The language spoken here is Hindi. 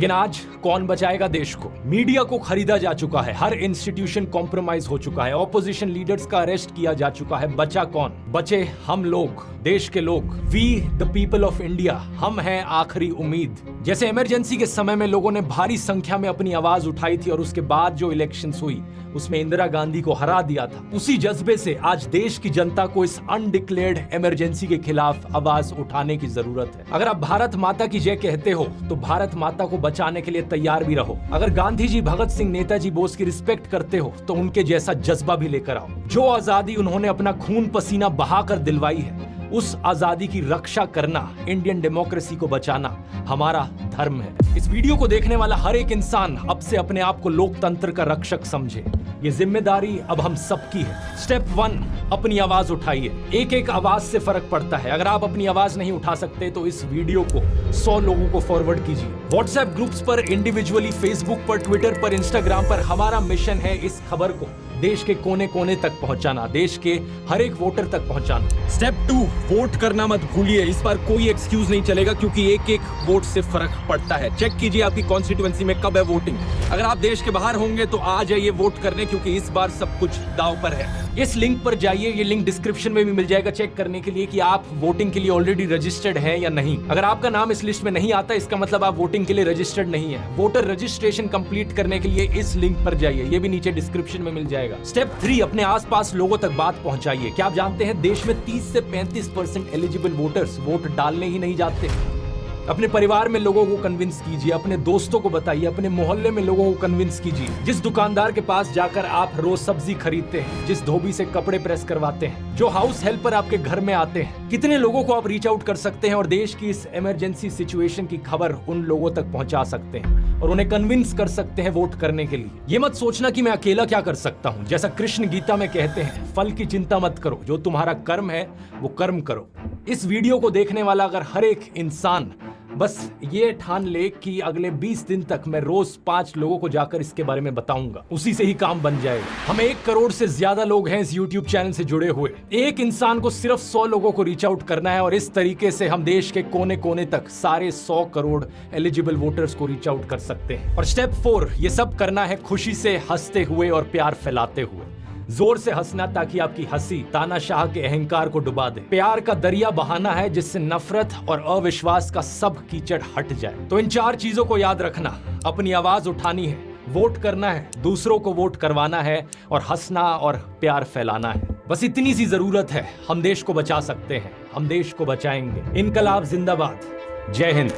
लेकिन आज कौन बचाएगा देश को? मीडिया को खरीदा जा चुका है, हर इंस्टीट्यूशन कॉम्प्रोमाइज हो चुका है, ऑपोजिशन लीडर्स का अरेस्ट किया जा चुका है। बचा कौन? बचे हम लोग, देश के लोग, we the people of India. हम हैं आखिरी उम्मीद। जैसे इमरजेंसी के समय में लोगों ने भारी संख्या में अपनी आवाज उठाई थी और उसके बाद जो इलेक्शंस हुई उसमें इंदिरा गांधी को हरा दिया था, उसी जज्बे से आज देश की जनता को इस अनडिक्लेयर्ड इमरजेंसी के खिलाफ आवाज उठाने की जरूरत है। अगर आप भारत माता की जय कहते हो तो भारत माता को बचाने के लिए तैयार भी रहो। अगर गांधी जी, भगत सिंह, नेताजी बोस की रिस्पेक्ट करते हो तो उनके जैसा जज्बा भी लेकर आओ। जो आजादी उन्होंने अपना खून पसीना बहाकर दिलवाई है, उस आजादी की रक्षा करना, इंडियन डेमोक्रेसी को बचाना हमारा धर्म है। इस वीडियो को देखने वाला हर एक इंसान अब से अपने आप को लोकतंत्र का रक्षक समझे। ये जिम्मेदारी अब हम सबकी है। स्टेप 1, अपनी आवाज उठाइए। एक एक आवाज से फर्क पड़ता है। अगर आप अपनी आवाज नहीं उठा सकते तो इस वीडियो को 100 लोगों को फॉरवर्ड कीजिए। व्हाट्सएप ग्रुप्स पर, इंडिविजुअली, फेसबुक पर, ट्विटर पर, इंस्टाग्राम पर। हमारा मिशन है इस खबर को देश के कोने कोने तक पहुंचाना, देश के हर एक वोटर तक पहुंचाना। स्टेप 2, वोट करना मत भूलिए। इस बार कोई एक्सक्यूज नहीं चलेगा क्योंकि एक एक वोट से फर्क पड़ता है। चेक कीजिए आपकी कॉन्स्टिट्यूएंसी में कब है वोटिंग। अगर आप देश के बाहर होंगे तो आ जाइए वोट करने, क्योंकि इस बार सब कुछ दांव पर है। इस लिंक पर जाइए, ये लिंक डिस्क्रिप्शन में भी मिल जाएगा, चेक करने के लिए कि आप वोटिंग के लिए ऑलरेडी रजिस्टर्ड हैं या नहीं। अगर आपका नाम इस लिस्ट में नहीं आता, इसका मतलब आप वोटिंग के लिए रजिस्टर्ड नहीं है। वोटर रजिस्ट्रेशन कंप्लीट करने के लिए इस लिंक पर जाइए, ये भी नीचे डिस्क्रिप्शन में मिल जाएगा। स्टेप 3, अपने आसपास लोगों तक बात पहुंचाइए। क्या आप जानते हैं देश में 30 से 35% एलिजिबल वोटर्स वोट डालने ही नहीं जाते? अपने परिवार में लोगों को कन्विंस कीजिए, अपने दोस्तों को बताइए, अपने मोहल्ले में लोगों को कन्विंस कीजिए। जिस दुकानदार के पास जाकर आप रोज सब्जी खरीदते हैं, जिस धोबी से कपड़े प्रेस करवाते हैं, जो हाउस हेल्पर आपके घर में आते हैं, कितने लोगों को आप रीच आउट कर सकते हैं और देश की इस इमरजेंसी सिचुएशन की खबर उन लोगों तक पहुंचा सकते हैं और उन्हें कन्विंस कर सकते हैं वोट करने के लिए। ये मत सोचना कि मैं अकेला क्या कर सकता हूं। जैसा कृष्ण गीता में कहते हैं, फल की चिंता मत करो, जो तुम्हारा कर्म है वो कर्म करो। इस वीडियो को देखने वाला अगर हर एक इंसान बस ये ठान ले कि अगले 20 दिन तक मैं रोज 5 लोगों को जाकर इसके बारे में बताऊंगा, उसी से ही काम बन जाएगा। हम 1 करोड़ से ज्यादा लोग हैं इस YouTube चैनल से जुड़े हुए। एक इंसान को सिर्फ 100 लोगों को रीच आउट करना है और इस तरीके से हम देश के कोने कोने तक सारे 100 करोड़ एलिजिबल वोटर्स को रीच आउट कर सकते हैं। और स्टेप 4, ये सब करना है खुशी से, हंसते हुए और प्यार फैलाते हुए। जोर से हंसना ताकि आपकी हंसी तानाशाह के अहंकार को डुबा दे। प्यार का दरिया बहाना है जिससे नफरत और अविश्वास का सब कीचड़ हट जाए। तो इन 4 चीजों को याद रखना। अपनी आवाज उठानी है, वोट करना है, दूसरों को वोट करवाना है और हंसना और प्यार फैलाना है। बस इतनी सी जरूरत है। हम देश को बचा सकते हैं, हम देश को बचाएंगे। इनकलाब जिंदाबाद। जय हिंद।